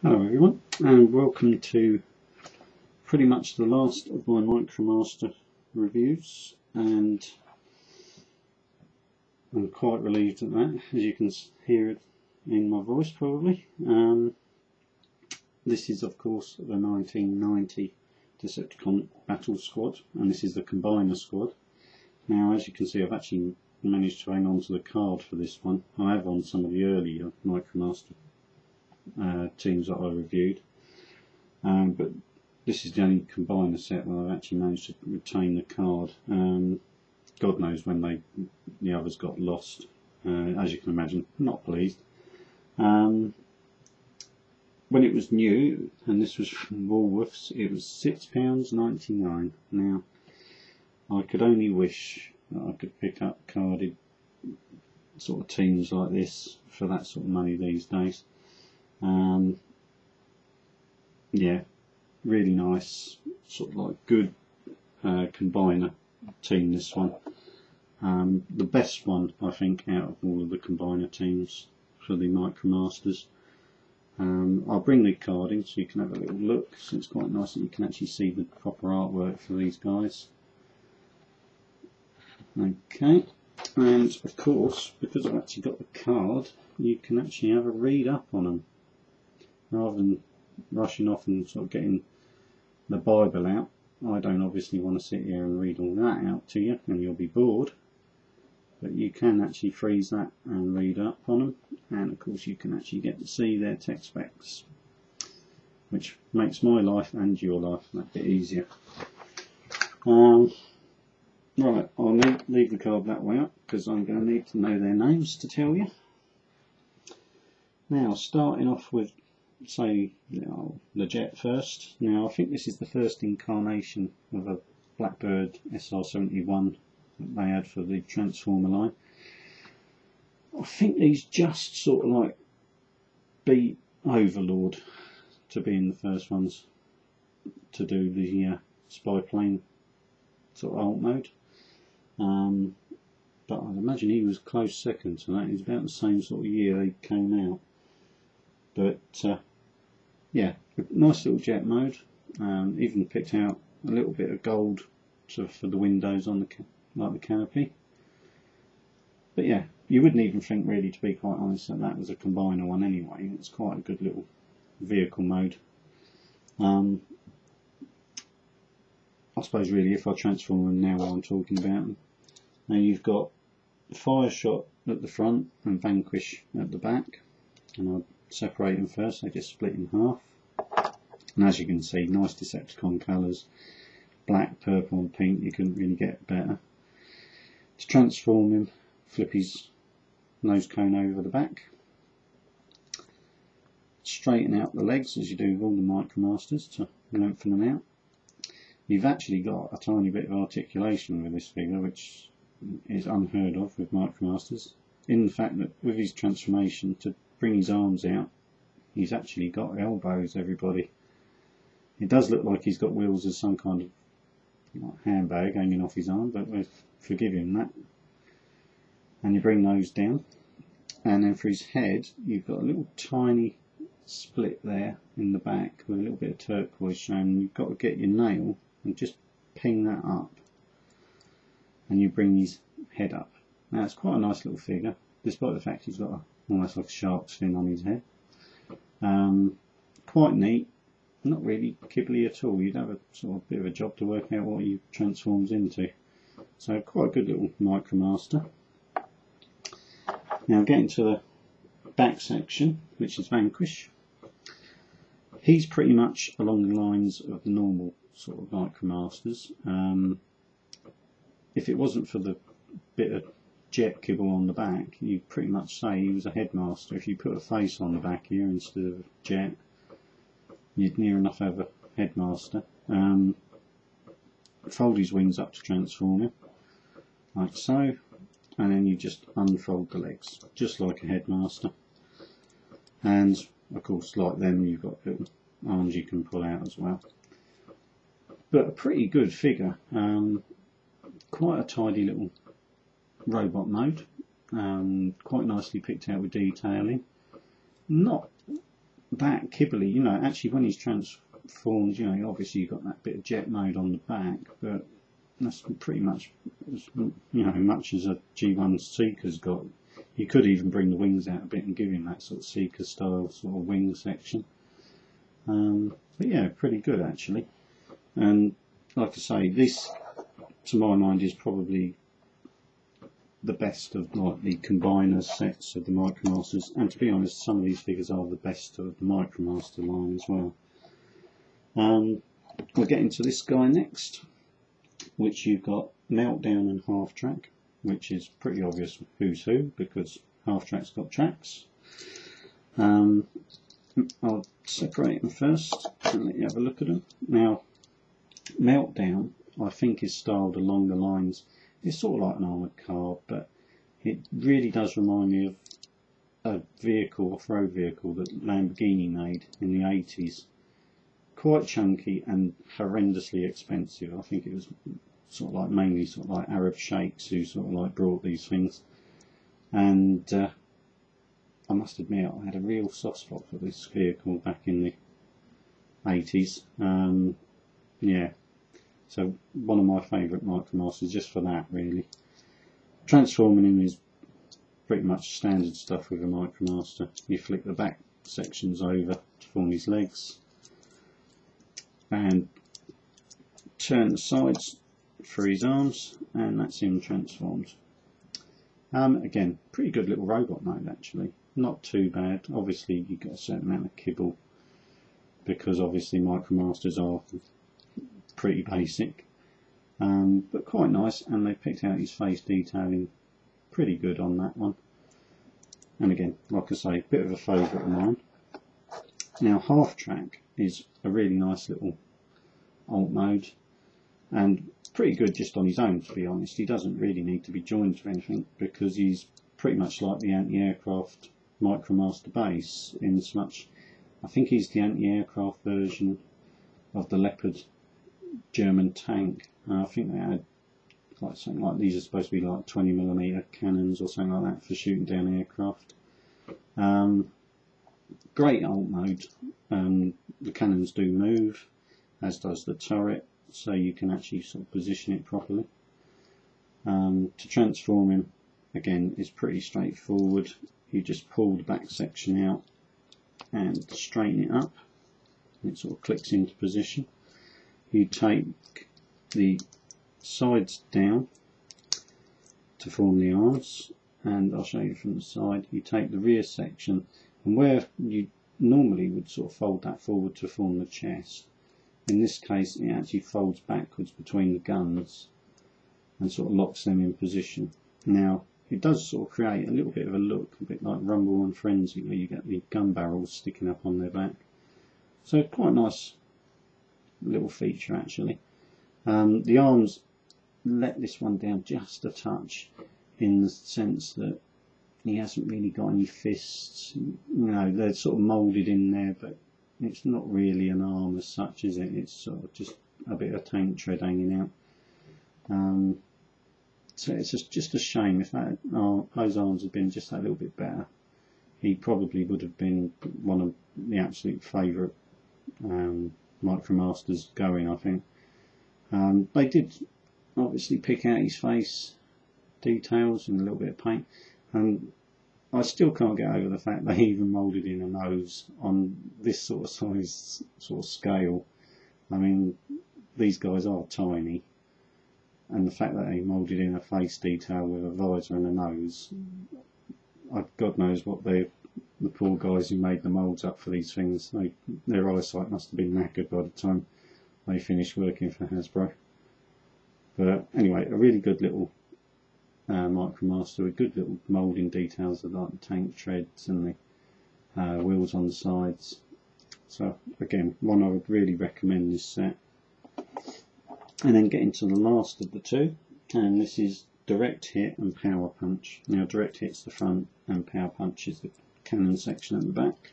Hello everyone, and welcome to pretty much the last of my micromaster reviews, and I'm quite relieved at that, as you can hear it in my voice probably. This is of course the 1990 Decepticon Battle Squad, and this is the Combiner Squad. Now, as you can see, I've actually managed to hang on to the card for this one. I have on some of the earlier micromaster teams that I reviewed, but this is the only combiner set where I've actually managed to retain the card. God knows when the others got lost. As you can imagine, not pleased. When it was new, and this was from Woolworths, it was £6.99. Now, I could only wish that I could pick up carded sort of teams like this for that sort of money these days. Yeah, really nice, sort of like good combiner team, this one. The best one, I think, out of all of the combiner teams for the Micromasters. I'll bring the card in so you can have a little look, so it's quite nice that you can actually see the proper artwork for these guys. Okay, and of course, because I've actually got the card, you can actually have a read up on them, rather than rushing off and sort of getting the Bible out. I don't obviously want to sit here and read all that out to you, and you'll be bored. But you can actually freeze that and read up on them, and of course you can actually get to see their tech specs, which makes my life and your life a bit easier. Right, I'll leave the card that way up because I'm going to need to know their names to tell you. Now, starting off with, say, the Jet first. Now, I think this is the first incarnation of a Blackbird SR-71 that they had for the Transformer line. I think these just sort of like beat Overlord to being the first ones to do the spy plane sort of alt mode. But I'd imagine he was close second to that. It's about the same sort of year they came out. But yeah, nice little jet mode. Even picked out a little bit of gold for the windows on the canopy. But yeah, you wouldn't even think, really, to be quite honest, that was a combiner one anyway. It's quite a good little vehicle mode. I suppose really, if I transform them now while I'm talking about them. Now you've got Fire Shot at the front and Vanquish at the back, and I'll separate them first. They just split in half, and as you can see, nice Decepticon colours, black, purple and pink. You couldn't really get better. To transform him, flip his nose cone over the back, straighten out the legs as you do with all the Micromasters to lengthen them out. You've actually got a tiny bit of articulation with this figure, which is unheard of with Micromasters, in the fact that with his transformation, to bring his arms out, he's actually got elbows, everybody. It does look like he's got wheels as some kind of handbag hanging off his arm, but we'll forgive him that. And you bring those down, and then for his head, you've got a little tiny split there in the back with a little bit of turquoise showing. You've got to get your nail and just ping that up, and you bring his head up. Now it's quite a nice little figure, despite the fact he's got almost like a shark's fin on his head. Quite neat, not really kibbly at all. You'd have a sort of bit of a job to work out what he transforms into. So quite a good little Micromaster. Now getting to the back section, which is Vanquish. He's pretty much along the lines of the normal sort of Micromasters. If it wasn't for the bit of jet kibble on the back, you'd pretty much say he was a headmaster. If you put a face on the back here instead of jet, you'd near enough have a headmaster. Fold his wings up to transform him, like so, and then you just unfold the legs, just like a headmaster. And of course, like them, you've got little arms you can pull out as well. But a pretty good figure. Quite a tidy little robot mode, quite nicely picked out with detailing. Not that kibbly, you know, actually when he's transformed, you know, obviously you've got that bit of jet mode on the back, but that's pretty much, you know, much as a G1 Seeker's got. You could even bring the wings out a bit and give him that sort of Seeker style sort of wing section. But yeah, pretty good actually. And like I say, this to my mind is probably the best of like the combiner sets of the Micromasters, and to be honest, some of these figures are the best of the Micromaster line as well. We'll get into this guy next, which you've got Meltdown and Half Track, which is pretty obvious who's who because Half Track's got tracks. I'll separate them first and let you have a look at them. Now, Meltdown, I think, is styled along the lines, it's sort of like an armoured car, but it really does remind me of a vehicle, off-road vehicle that Lamborghini made in the 80s. Quite chunky and horrendously expensive. I think it was sort of like mainly sort of like Arab sheikhs who sort of like brought these things. And I must admit, I had a real soft spot for this vehicle back in the 80s. Yeah, so one of my favourite Micromasters just for that really. Transforming him is pretty much standard stuff with a Micromaster. You flick the back sections over to form his legs and turn the sides for his arms, and that's him transformed. Again, pretty good little robot mode actually, not too bad. Obviously you've got a certain amount of kibble because obviously Micromasters are pretty basic, but quite nice, and they picked out his face detailing pretty good on that one. And again, like I say, bit of a favourite of mine. Now Half Track is a really nice little alt mode and pretty good just on his own, to be honest. He doesn't really need to be joined to anything because he's pretty much like the anti-aircraft Micromaster base, in as much I think he's the anti-aircraft version of the Leopard German tank. I think they had like something like, these are supposed to be like 20mm cannons or something like that for shooting down aircraft. Great alt mode. The cannons do move, as does the turret, so you can actually sort of position it properly. To transform him, again, is pretty straightforward. You just pull the back section out and straighten it up, and it sort of clicks into position. You take the sides down to form the arms, and I'll show you from the side. You take the rear section, and where you normally would sort of fold that forward to form the chest, in this case it actually folds backwards between the guns and sort of locks them in position. Now it does sort of create a little bit of a look, a bit like Rumble and Frenzy, where you get the gun barrels sticking up on their back. So quite a nice little feature actually. The arms let this one down just a touch, in the sense that he hasn't really got any fists. You know, they're sort of moulded in there, but it's not really an arm as such, is it? It's sort of just a bit of tank tread hanging out. So it's just a shame. If that, those arms had been just a little bit better, he probably would have been one of the absolute favourite Micromasters going, I think. They did obviously pick out his face details and a little bit of paint, and I still can't get over the fact they even moulded in a nose on this sort of size, sort of scale. I mean, these guys are tiny, and the fact that they moulded in a face detail with a visor and a nose, God knows what the poor guys who made the moulds up for these things, their eyesight must have been knackered by the time they finished working for Hasbro. But anyway, a really good little Micromaster with good little moulding details of like the tank treads and the wheels on the sides. So again, one I would really recommend this set. And then getting to the last of the two, and this is Direct Hit and Power Punch. Now Direct Hit's the front and Power Punch is the cannon section at the back.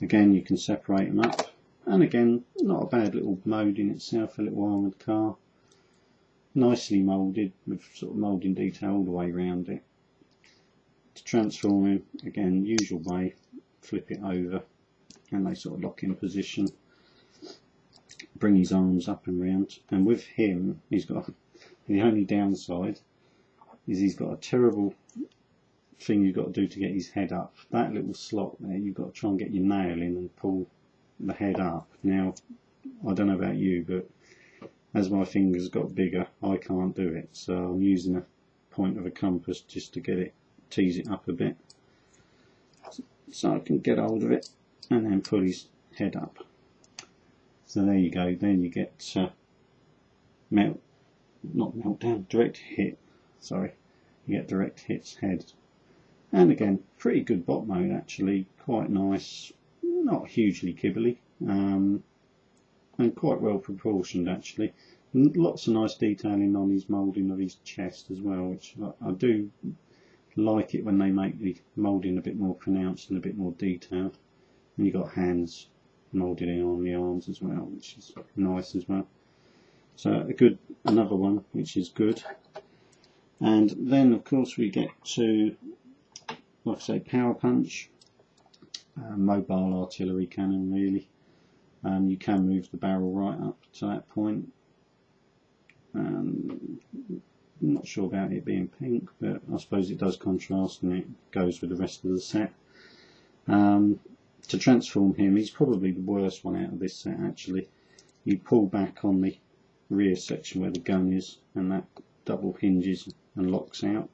Again, you can separate them up, and again, not a bad little mode in itself, a little armoured car. Nicely moulded with sort of moulding detail all the way around it. To transform him, again, usual way, flip it over and they sort of lock in position, bring his arms up and round. And with him, he's got the only downside is he's got a terrible thing you've got to do to get his head up. That little slot there, you've got to try and get your nail in and pull the head up. Now, I don't know about you, but as my fingers got bigger, I can't do it. So I'm using a point of a compass just to get it, tease it up a bit, so I can get hold of it and then pull his head up. So there you go. Then you get direct hit. Sorry, you get direct hits head. And again, pretty good bot mode actually, quite nice, not hugely kibbly, and quite well proportioned actually. And lots of nice detailing on his moulding of his chest as well, which I do like it when they make the moulding a bit more pronounced and a bit more detailed. And you've got hands moulded in on the arms as well, which is nice as well. So another one which is good. And then of course we get to, like I say, power punch, mobile artillery cannon really. You can move the barrel right up to that point. I'm not sure about it being pink, but I suppose it does contrast and it goes with the rest of the set. To transform him, he's probably the worst one out of this set actually. You pull back on the rear section where the gun is, and that double hinges and locks out,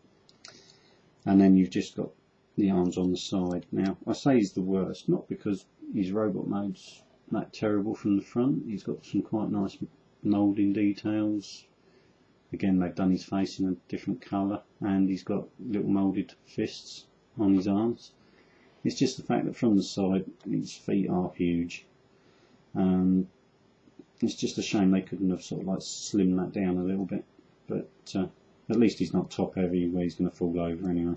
and then you've just got the arms on the side. Now I say he's the worst, not because his robot mode's that terrible from the front. He's got some quite nice moulding details. Again, they've done his face in a different colour, and he's got little moulded fists on his arms. It's just the fact that from the side his feet are huge. It's just a shame they couldn't have sort of like slimmed that down a little bit, but at least he's not top heavy where he's going to fall over anyway.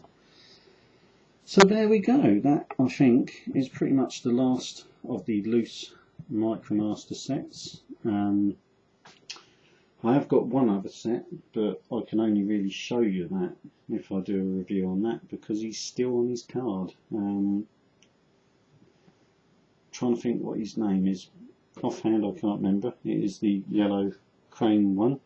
So there we go. That I think is pretty much the last of the loose micromaster sets. I have got one other set, but I can only really show you that if I do a review on that, because he's still on his card. Trying to think what his name is. Offhand I can't remember. It is the yellow crane one.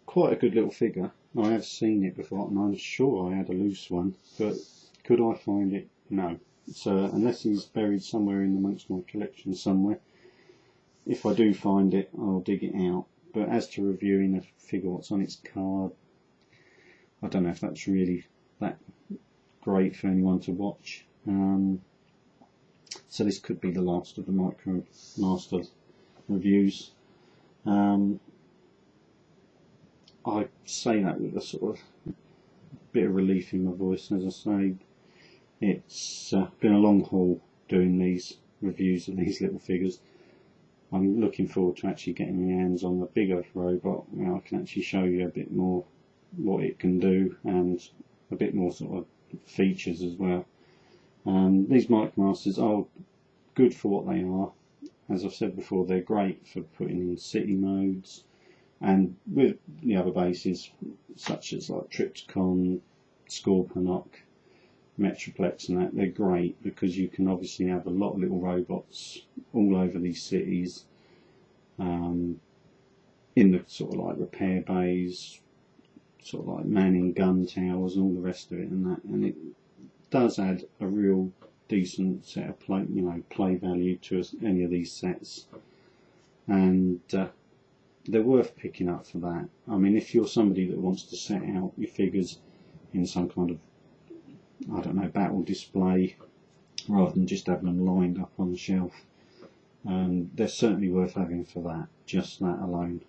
Quite a good little figure. I have seen it before, and I'm sure I had a loose one, but could I find it? No. So unless he's buried somewhere in amongst my collection somewhere, if I do find it, I'll dig it out. But as to reviewing a figure, what's on its card, I don't know if that's really that great for anyone to watch. So this could be the last of the micromaster reviews. I say that with a sort of bit of relief in my voice. As I say, it's been a long haul doing these reviews of these little figures. I'm looking forward to actually getting my hands on a bigger robot where I can actually show you a bit more what it can do and a bit more sort of features as well. These micromasters are good for what they are. As I've said before, they're great for putting in city modes, and with the other bases such as like Tripticon, Scorponok, Metroplex and that, they're great because you can obviously have a lot of little robots all over these cities, in the sort of like repair bays, sort of like manning gun towers and all the rest of it and that, and it does add a real decent set of play value to any of these sets, and they're worth picking up for that. I mean, if you're somebody that wants to set out your figures in some kind of, I don't know, battle display rather than just having them lined up on the shelf, they're certainly worth having for that, just that alone.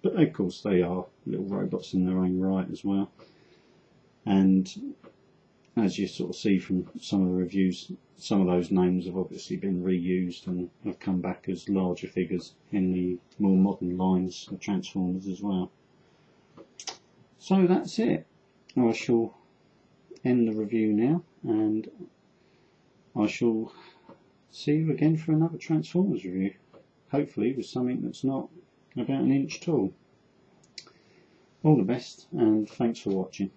But of course they are little robots in their own right as well, and as you sort of see from some of the reviews, some of those names have obviously been reused and have come back as larger figures in the more modern lines of Transformers as well. So that's it. I shall end the review now, and I shall see you again for another Transformers review, hopefully with something that's not about an inch tall. All the best, and thanks for watching.